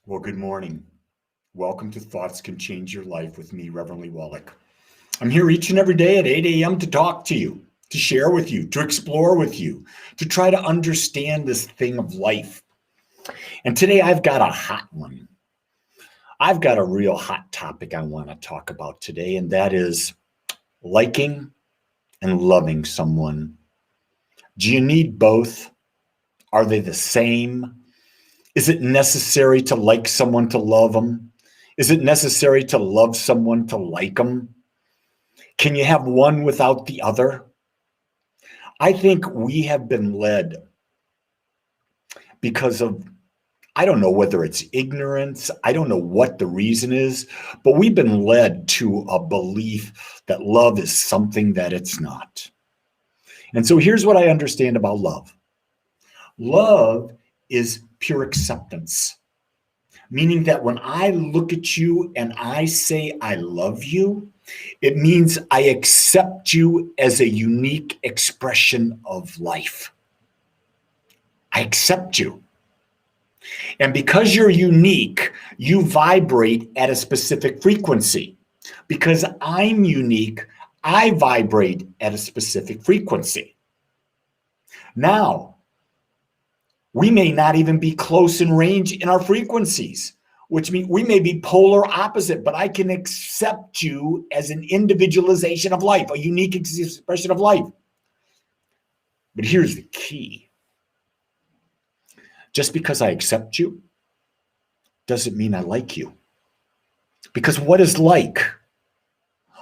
Well, good morning. Welcome to Thoughts Can Change Your Life with me, Reverend Wolak. I'm here each and every day at 8 a.m. to talk to you, to share with you, to explore with you, to try to understand this thing of life. And today I've got a hot one. I've got a real hot topic I want to talk about today, and that is liking and loving someone. Do you need both? Are they the same? Is it necessary to like someone to love them? Is it necessary to love someone to like them? Can you have one without the other? I think we have been led because of, I don't know whether it's ignorance, I don't know what the reason is, but we've been led to a belief that love is something that it's not. And so here's what I understand about love. Love is pure acceptance. Meaning that when I look at you and I say I love you, it means I accept you as a unique expression of life. I accept you. And because you're unique, you vibrate at a specific frequency. Because I'm unique, I vibrate at a specific frequency. Now, we may not even be close in range in our frequencies, which means we may be polar opposite, but I can accept you as an individualization of life, a unique expression of life. But here's the key. Just because I accept you doesn't mean I like you. Because what is like?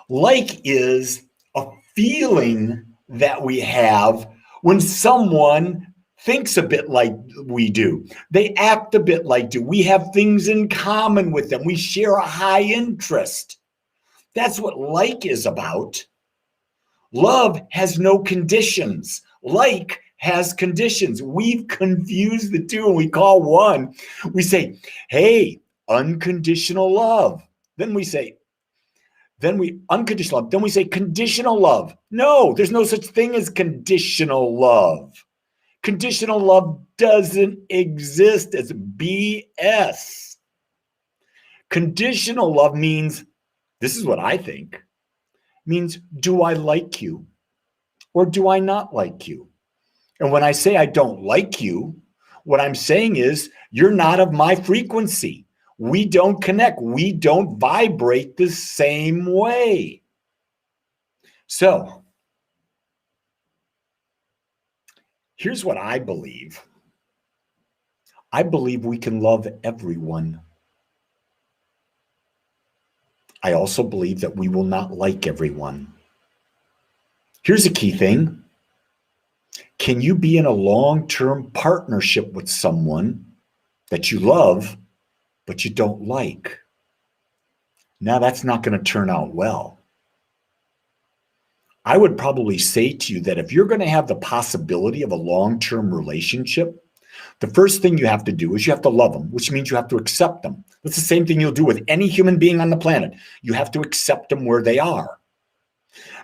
Like is a feeling that we have when someone thinks a bit like we do. They act a bit like do. We have things in common with them. We share a high interest. That's what like is about. Love has no conditions. Like has conditions. We've confused the two and we call one. We say, hey, unconditional love. Then we say unconditional love. Then we say conditional love. No, there's no such thing as conditional love. Conditional love doesn't exist. It's BS. Conditional love means, this is what I think, means do I like you or do I not like you? And when I say I don't like you, what I'm saying is you're not of my frequency. We don't connect. We don't vibrate the same way. So, here's what I believe. I believe we can love everyone. I also believe that we will not like everyone. Here's a key thing. Can you be in a long-term partnership with someone that you love, but you don't like? Now, that's not going to turn out well. I would probably say to you that if you're going to have the possibility of a long-term relationship, the first thing you have to do is you have to love them, which means you have to accept them. That's the same thing you'll do with any human being on the planet. You have to accept them where they are.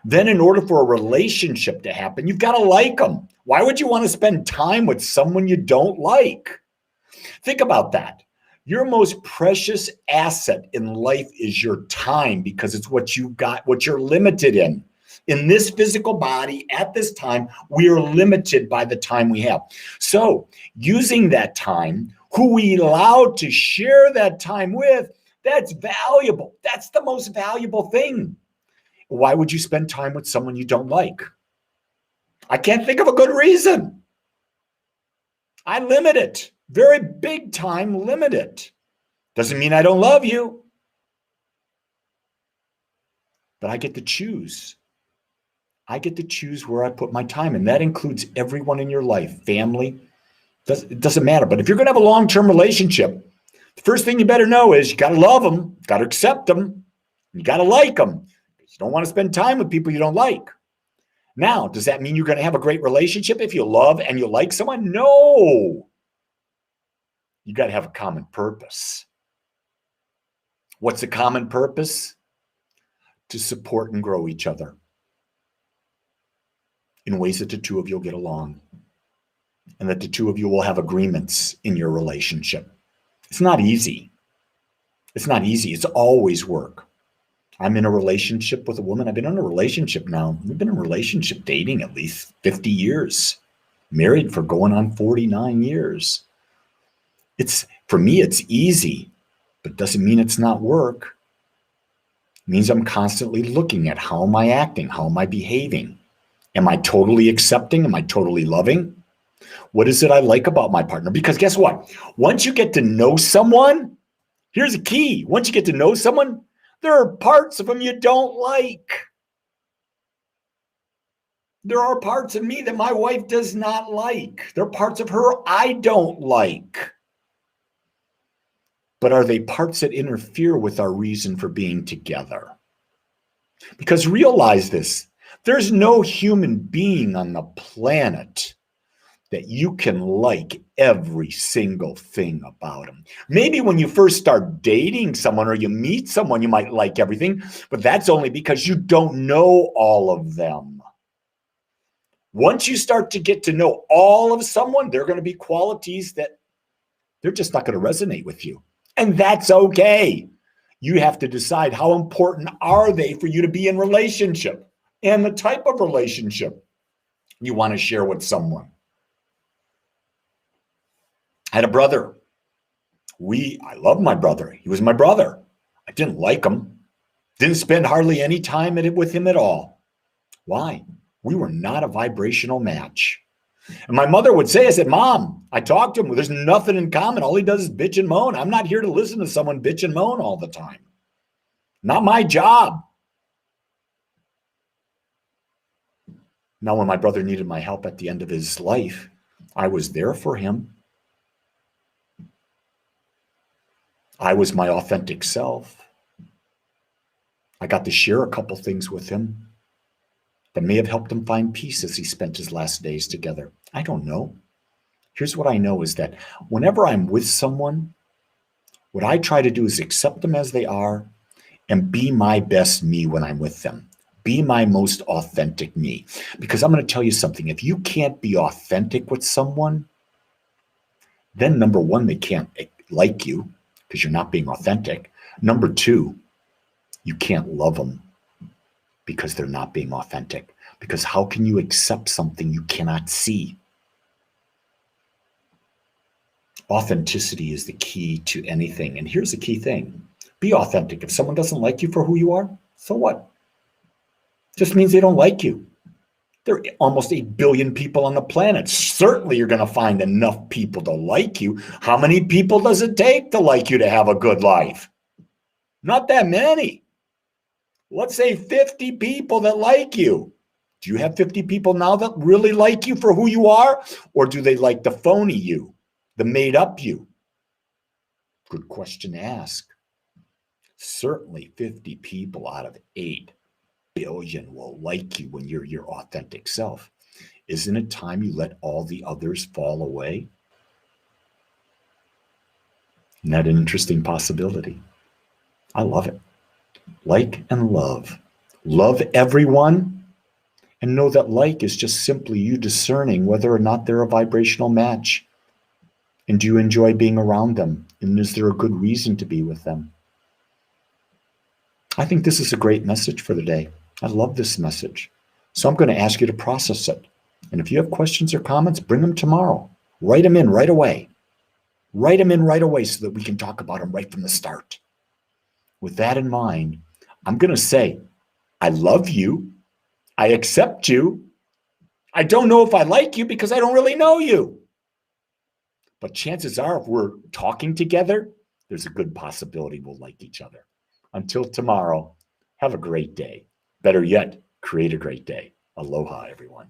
Then in order for a relationship to happen, you've got to like them. Why would you want to spend time with someone you don't like? Think about that. Your most precious asset in life is your time because it's what you got, what you're limited in. In this physical body, at this time, we are limited by the time we have. So using that time, who we allow to share that time with, that's valuable. That's the most valuable thing. Why would you spend time with someone you don't like? I can't think of a good reason. I limit it. Very big time limit it. Doesn't mean I don't love you. But I get to choose. I get to choose where I put my time, and that includes everyone in your life, family. It doesn't matter. But if you're going to have a long-term relationship, the first thing you better know is you got to love them, got to accept them, you got to like them. You don't want to spend time with people you don't like. Now, does that mean you're going to have a great relationship if you love and you like someone? No. You got to have a common purpose. What's the common purpose? To support and grow each other in ways that the two of you will get along and that the two of you will have agreements in your relationship. It's not easy. It's not easy. It's always work. I'm in a relationship with a woman. I've been in a relationship now. We've been in a relationship dating at least 50 years, married for going on 49 years. For me, it's easy, but it doesn't mean it's not work. It means I'm constantly looking at how am I acting? How am I behaving? Am I totally accepting? Am I totally loving? What is it I like about my partner? Because guess what? Once you get to know someone, here's a key. Once you get to know someone, there are parts of them you don't like. There are parts of me that my wife does not like. There are parts of her I don't like. But are they parts that interfere with our reason for being together? Because realize this, there's no human being on the planet that you can like every single thing about them. Maybe when you first start dating someone or you meet someone, you might like everything, but that's only because you don't know all of them. Once you start to get to know all of someone, there are going to be qualities that they're just not going to resonate with you. And that's okay. You have to decide how important are they for you to be in relationship and the type of relationship you want to share with someone. I had a brother. I loved my brother. He was my brother. I didn't like him. Didn't spend hardly any time with him at all. Why? We were not a vibrational match. And my mother would say, I said, Mom, I talked to him. There's nothing in common. All he does is bitch and moan. I'm not here to listen to someone bitch and moan all the time. Not my job. Now, when my brother needed my help at the end of his life, I was there for him. I was my authentic self. I got to share a couple things with him that may have helped him find peace as he spent his last days together. I don't know. Here's what I know is that whenever I'm with someone, what I try to do is accept them as they are and be my best me when I'm with them. Be my most authentic me. Because I'm going to tell you something. If you can't be authentic with someone, then number one, they can't like you because you're not being authentic. Number two, you can't love them because they're not being authentic. Because how can you accept something you cannot see? Authenticity is the key to anything. And here's the key thing. Be authentic. If someone doesn't like you for who you are, so what? Just means they don't like you. There are almost 8 billion people on the planet. Certainly you're going to find enough people to like you. How many people does it take to like you to have a good life? Not that many. Let's say 50 people that like you. Do you have 50 people now that really like you for who you are? Or do they like the phony you, the made up you? Good question to ask. Certainly 50 people out of 8 billion will like you when you're your authentic self. Isn't it time you let all the others fall away? Isn't that an interesting possibility? I love it. Like and love. Love everyone and know that like is just simply you discerning whether or not they're a vibrational match. And do you enjoy being around them? And is there a good reason to be with them? I think this is a great message for the day. I love this message. So I'm going to ask you to process it. And if you have questions or comments, bring them tomorrow. Write them in right away. Write them in right away so that we can talk about them right from the start. With that in mind, I'm going to say, I love you. I accept you. I don't know if I like you because I don't really know you. But chances are, if we're talking together, there's a good possibility we'll like each other. Until tomorrow, have a great day. Better yet, create a great day. Aloha, everyone.